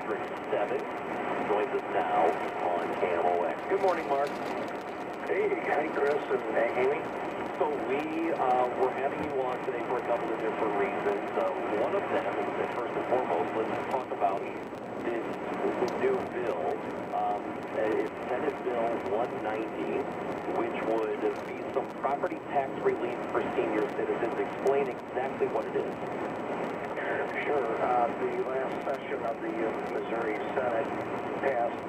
District 7. Joins us now on KMOX. Good morning, Mark. Hey, hi, Chris and Amy. So we were having you on today for a couple of different reasons. One of them is that first and foremost, let's talk about this new bill. It's Senate Bill 190, which would be some property tax relief for senior citizens. Explain exactly what it is. Sure. The last session of the Missouri Senate passed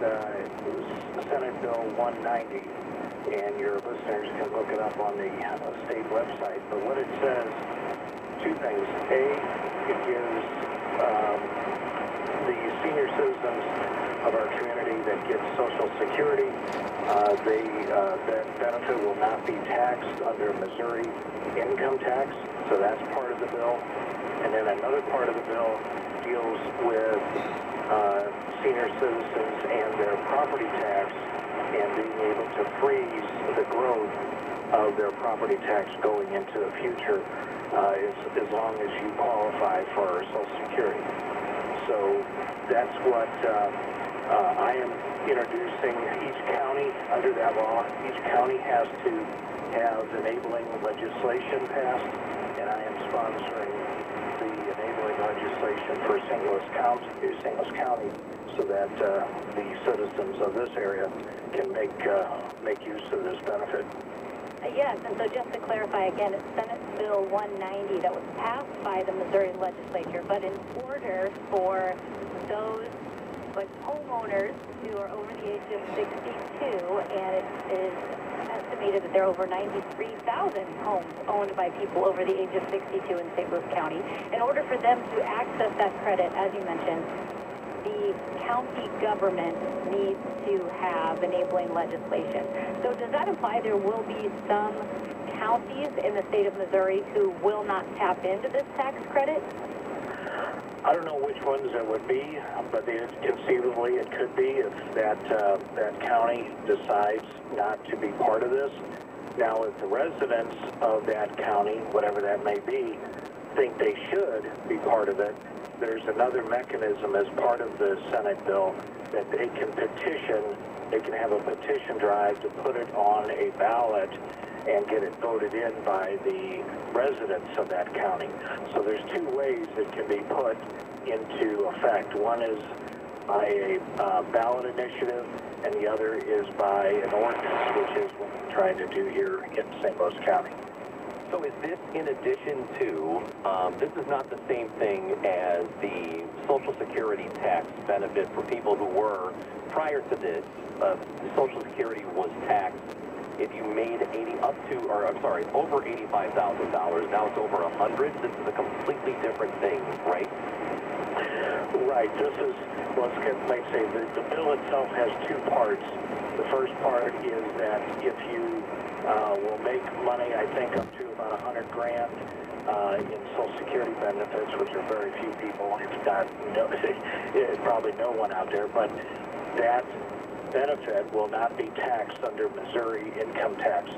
Senate Bill 190, and your listeners can look it up on the state website. But what it says, two things. A, it gives the senior citizens of our community that get Social Security, that benefit will not be taxed under Missouri income tax, so that's part of the bill. And then another part of the bill deals with senior citizens and their property tax and being able to freeze the growth of their property tax going into the future as long as you qualify for Social Security. So that's what I am introducing. Each county, under that law, each county has to have enabling legislation passed, and I am sponsoring the enabling legislation for St. Louis County, so that the citizens of this area can make use of this benefit. Yes, and so just to clarify again, it's Senate Bill 190 that was passed by the Missouri legislature, but in order for those homeowners who are over the age of 62, and it is estimated that there are over 93,000 homes owned by people over the age of 62 in St. Louis County. In order for them to access that credit, as you mentioned, the county government needs to have enabling legislation. So does that imply there will be some counties in the state of Missouri who will not tap into this tax credit? I don't know which ones it would be, but conceivably it could be if that county decides not to be part of this. Now, if the residents of that county, whatever that may be, think they should be part of it, there's another mechanism as part of the Senate bill that they can petition. They can have a petition drive to put it on a ballot and get it voted in by the residents of that county. So there's two ways it can be put into effect. One is by a ballot initiative, and the other is by an ordinance, which is what we're trying to do here in St. Louis County. So is this in addition to, this is not the same thing as the Social Security tax benefit for people who were, prior to this, Social Security was taxed if you made over $85,000. Now it's over $100,000. This is a completely different thing, right? Right. This is, let's say the bill itself has two parts. The first part is that if you will make money, I think up to about $100,000 in Social Security benefits, which are very few people, if not, probably no one out there, but that benefit will not be taxed under Missouri income tax.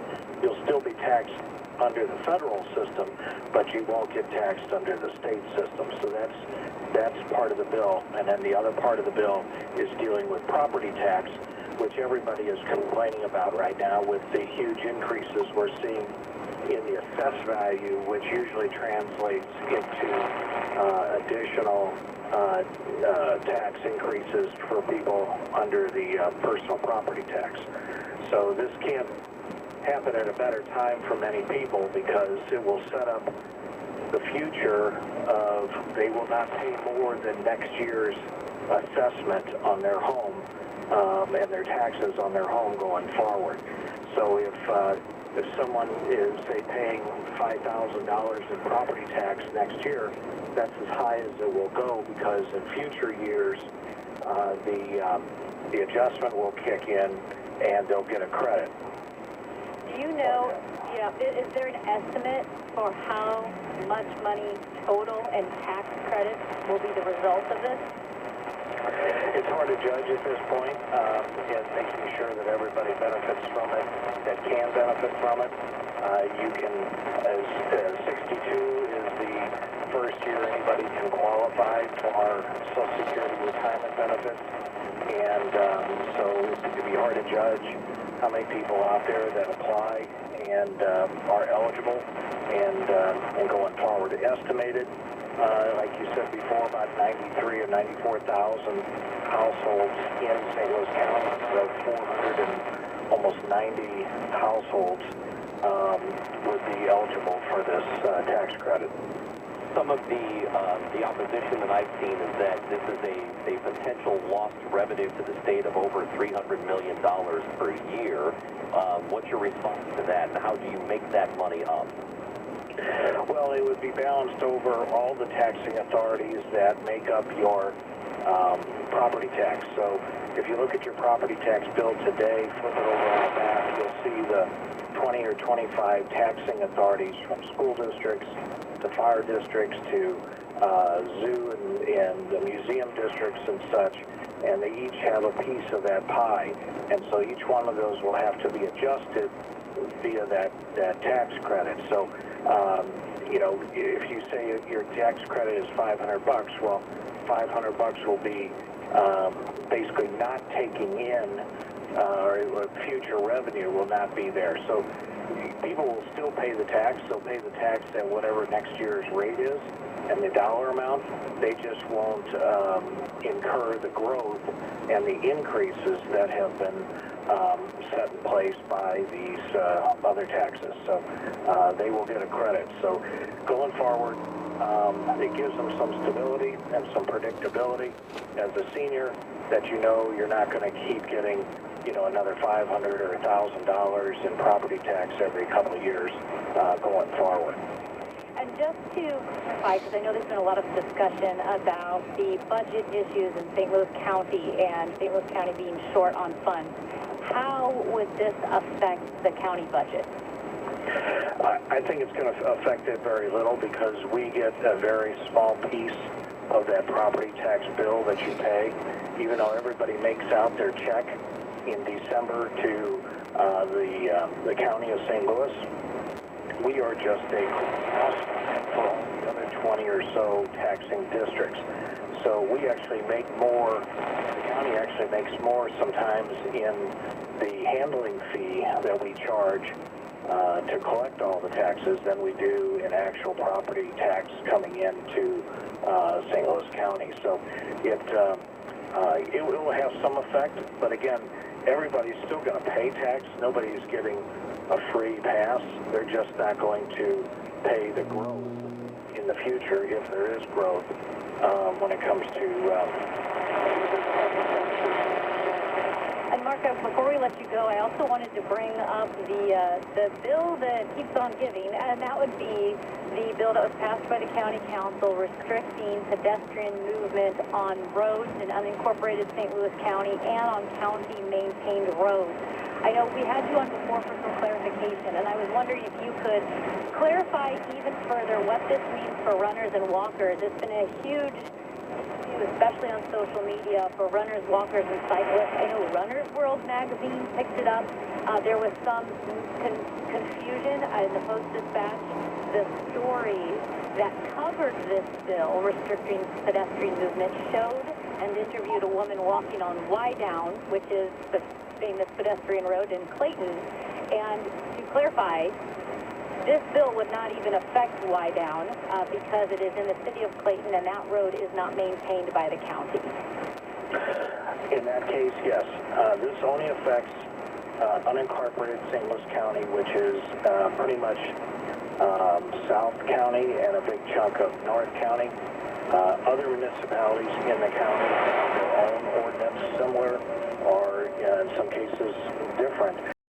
You'll still be taxed under the federal system, but you won't get taxed under the state system. So that's part of the bill. And then the other part of the bill is dealing with property tax, which everybody is complaining about right now with the huge increases we're seeing in the assessed value, which usually translates into additional tax increases for people under the personal property tax. So this can't happen at a better time for many people because it will set up the future of they will not pay more than next year's assessment on their home and their taxes on their home going forward. So if someone is, say, paying $5,000 in property tax next year, that's as high as it will go because in future years the adjustment will kick in and they'll get a credit. Do you know, is there an estimate for how much money total and tax credits will be the result of this? It's hard to judge at this point, and making sure that everybody benefits from it, that can benefit from it. You can, as 62 is the first year anybody can qualify for Social Security retirement benefit. benefits. And so it'd be hard to judge how many people out there that apply and are eligible and going forward. Estimated, like you said before, about 93 or 94,000 households in St. Louis County, so 400 and almost 90 households would be eligible for this tax credit. Some of the opposition that I've seen is that this is a potential lost revenue to the state of over $300 million per year. What's your response to that, and how do you make that money up? Well, it would be balanced over all the taxing authorities that make up your property tax. So if you look at your property tax bill today, flip it over on the map, you'll see the 20 or 25 taxing authorities, from school districts to fire districts to zoo and the museum districts and such, and they each have a piece of that pie. And so each one of those will have to be adjusted via that tax credit. So, you know, if you say your tax credit is $500, well, $500 will be basically not taking in, or future revenue will not be there. So people will still pay the tax. They'll pay the tax at whatever next year's rate is and the dollar amount. They just won't incur the growth and the increases that have been set in place by these other taxes. So they will get a credit. So going forward, it gives them some stability and some predictability as a senior, that you know you're not going to keep getting, you know, another $500 or $1,000 in property tax every couple of years going forward. And just to clarify, because I know there's been a lot of discussion about the budget issues in St. Louis County and St. Louis County being short on funds, how would this affect the county budget? I think it's going to affect it very little, because we get a very small piece of that property tax bill that you pay. Even though everybody makes out their check in December to the county of St. Louis, we are just a cost for all the other 20 or so taxing districts. So we actually make more, the county actually makes more sometimes in the handling fee that we charge to collect all the taxes than we do in actual property tax coming into St. Louis County. So it will have some effect, but again, everybody's still going to pay tax. Nobody's getting a free pass. They're just not going to pay the growth in the future, if there is growth, when it comes to And Mark, before we let you go, I also wanted to bring up the bill that keeps on giving, and that would be the bill that was passed by the county council restricting pedestrian movement on roads in unincorporated St. Louis County and on county-maintained roads. I know we had you on before for some clarification, and I was wondering if you could clarify even further what this means for runners and walkers. It's been a huge issue, especially on social media, for runners, walkers, and cyclists. I know Runner's World magazine picked it up. There was some confusion in the Post-Dispatch. The story that covered this bill restricting pedestrian movement showed and interviewed a woman walking on Wydown, which is the famous pedestrian road in Clayton. And to clarify, this bill would not even affect Wydown because it is in the city of Clayton, and that road is not maintained by the county. In that case, yes. This only affects unincorporated St. Louis County, which is pretty much South County and a big chunk of North County. Other municipalities in the county have their own ordinance, similar or in some cases different.